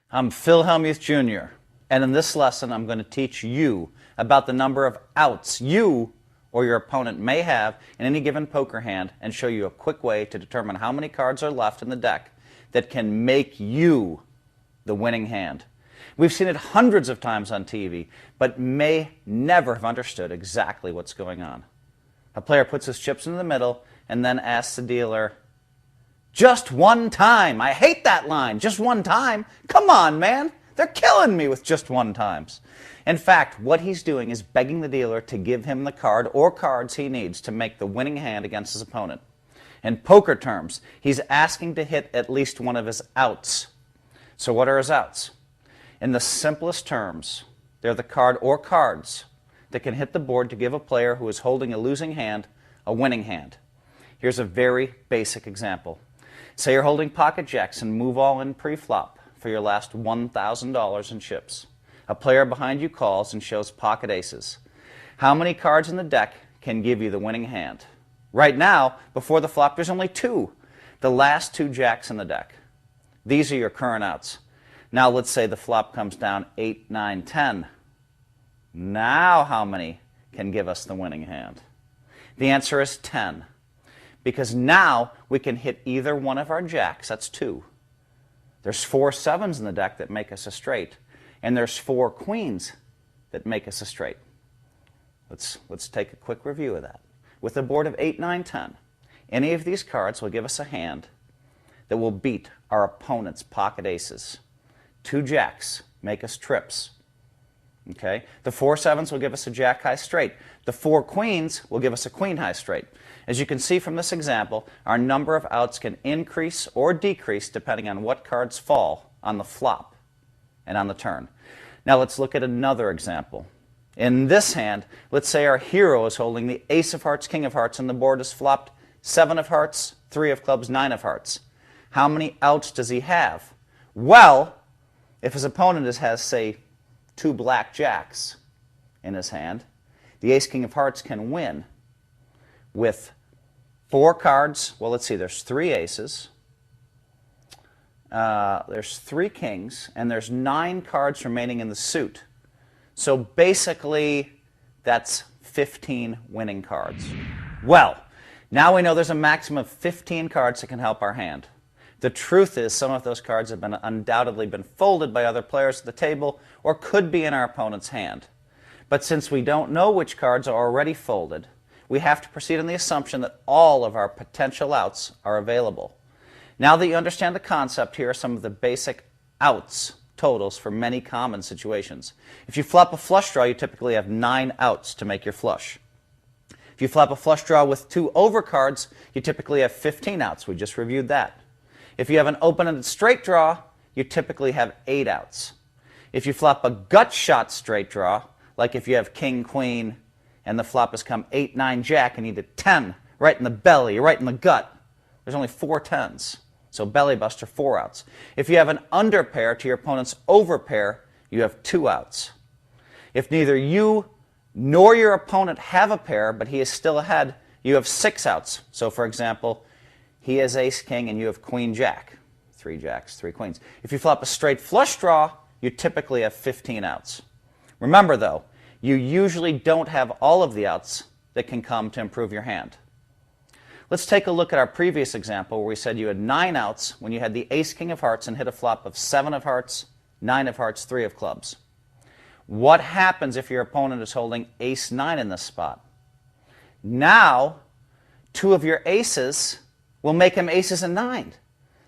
I'm Phil Hellmuth Jr., and in this lesson I'm going to teach you about the number of outs you or your opponent may have in any given poker hand and show you a quick way to determine how many cards are left in the deck that can make you the winning hand. We've seen it hundreds of times on TV, but may never have understood exactly what's going on. A player puts his chips into the middle and then asks the dealer, "Just one time." I hate that line. Just one time? Come on, man. They're killing me with just one times. In fact, what he's doing is begging the dealer to give him the card or cards he needs to make the winning hand against his opponent. In poker terms, he's asking to hit at least one of his outs. So what are his outs? In the simplest terms, they're the card or cards that can hit the board to give a player who is holding a losing hand a winning hand. Here's a very basic example. Say you're holding pocket jacks and move all in pre-flop for your last $1,000 in chips. A player behind you calls and shows pocket aces. How many cards in the deck can give you the winning hand? Right now, before the flop, there's only two. The last two jacks in the deck. These are your current outs. Now let's say the flop comes down 8, 9, 10. Now how many can give us the winning hand? The answer is 10. Because now we can hit either one of our jacks. That's two. There's 4 sevens in the deck that make us a straight. And there's 4 queens that make us a straight. Let's take a quick review of that. With a board of 8, 9, 10, any of these cards will give us a hand that will beat our opponent's pocket aces. 2 jacks make us trips. Okay? The 4 sevens will give us a jack high straight. The 4 queens will give us a queen high straight. As you can see from this example, our number of outs can increase or decrease depending on what cards fall on the flop and on the turn. Now let's look at another example. In this hand, let's say our hero is holding the ace of hearts, king of hearts, and the board is flopped 7 of hearts, 3 of clubs, 9 of hearts. How many outs does he have? Well, if his opponent has, say, 2 black jacks in his hand, the ace, king of hearts can win with 4 cards. Well, let's see, there's 3 aces, there's 3 kings, and there's 9 cards remaining in the suit. So basically, that's 15 winning cards. Well, now we know there's a maximum of 15 cards that can help our hand. The truth is some of those cards have undoubtedly been folded by other players at the table or could be in our opponent's hand. But since we don't know which cards are already folded, we have to proceed on the assumption that all of our potential outs are available. Now that you understand the concept, here are some of the basic outs totals for many common situations. If you flop a flush draw, you typically have 9 outs to make your flush. If you flop a flush draw with 2 overcards, you typically have 15 outs. We just reviewed that. If you have an open-ended straight draw, you typically have 8 outs. If you flop a gut shot straight draw, like if you have king, queen, and the flop has come 8, 9, jack, and you need a 10 right in the belly, right in the gut, there's only 4 10s. So belly buster, 4 outs. If you have an underpair to your opponent's overpair, you have 2 outs. If neither you nor your opponent have a pair, but he is still ahead, you have 6 outs. So for example, he has ace king and you have queen jack. 3 jacks, 3 queens. If you flop a straight flush draw, you typically have 15 outs. Remember though, you usually don't have all of the outs that can come to improve your hand. Let's take a look at our previous example where we said you had 9 outs when you had the ace, king of hearts and hit a flop of 7 of hearts, 9 of hearts, 3 of clubs. What happens if your opponent is holding ace 9 in this spot? Now, 2 of your aces will make him aces and 9.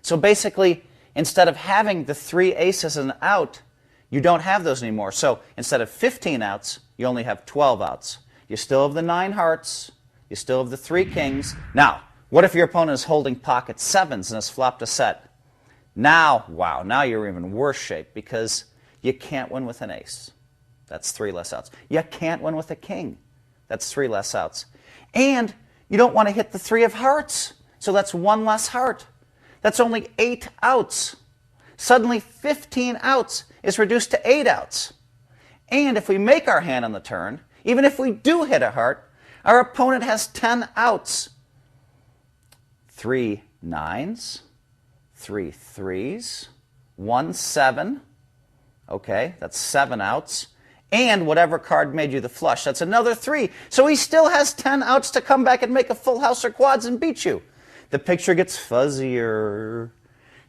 So basically, instead of having the 3 aces and out, you don't have those anymore. So instead of 15 outs, you only have 12 outs. You still have the 9 hearts. You still have the 3 kings. Now, what if your opponent is holding pocket 7s and has flopped a set? Now, wow, now you're in even worse shape because you can't win with an ace. That's 3 less outs. You can't win with a king. That's 3 less outs. And you don't want to hit the 3 of hearts. So that's 1 less heart. That's only 8 outs. Suddenly 15 outs is reduced to 8 outs. And if we make our hand on the turn, even if we do hit a heart, our opponent has 10 outs. 3 9s, 3 3s, 1 7, Okay, that's 7 outs. And whatever card made you the flush, that's another 3. So he still has 10 outs to come back and make a full house or quads and beat you. The picture gets fuzzier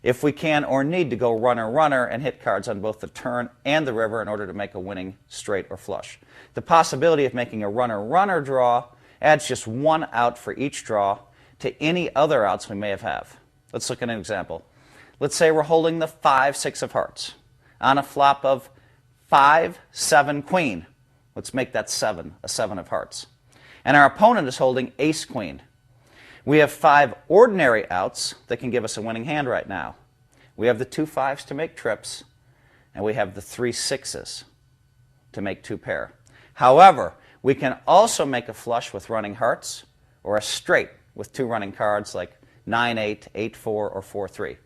if we can or need to go runner-runner and hit cards on both the turn and the river in order to make a winning straight or flush. The possibility of making a runner-runner draw adds just 1 out for each draw to any other outs we may have. Let's look at an example. Let's say we're holding the 5-6 of hearts on a flop of 5-7 queen. Let's make that 7, a 7 of hearts. And our opponent is holding ace queen. We have 5 ordinary outs that can give us a winning hand right now. We have the 2 5s to make trips, and we have the 3 6s to make 2 pair. However, we can also make a flush with running hearts or a straight with 2 running cards like 9-8, 8-4, or 4-3.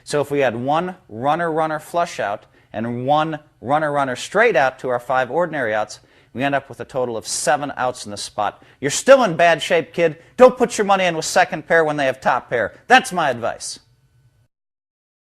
So if we had 1 runner-runner flush out and 1 runner-runner straight out to our 5 ordinary outs, we end up with a total of 7 outs in the spot. You're still in bad shape, kid. Don't put your money in with second pair when they have top pair. That's my advice.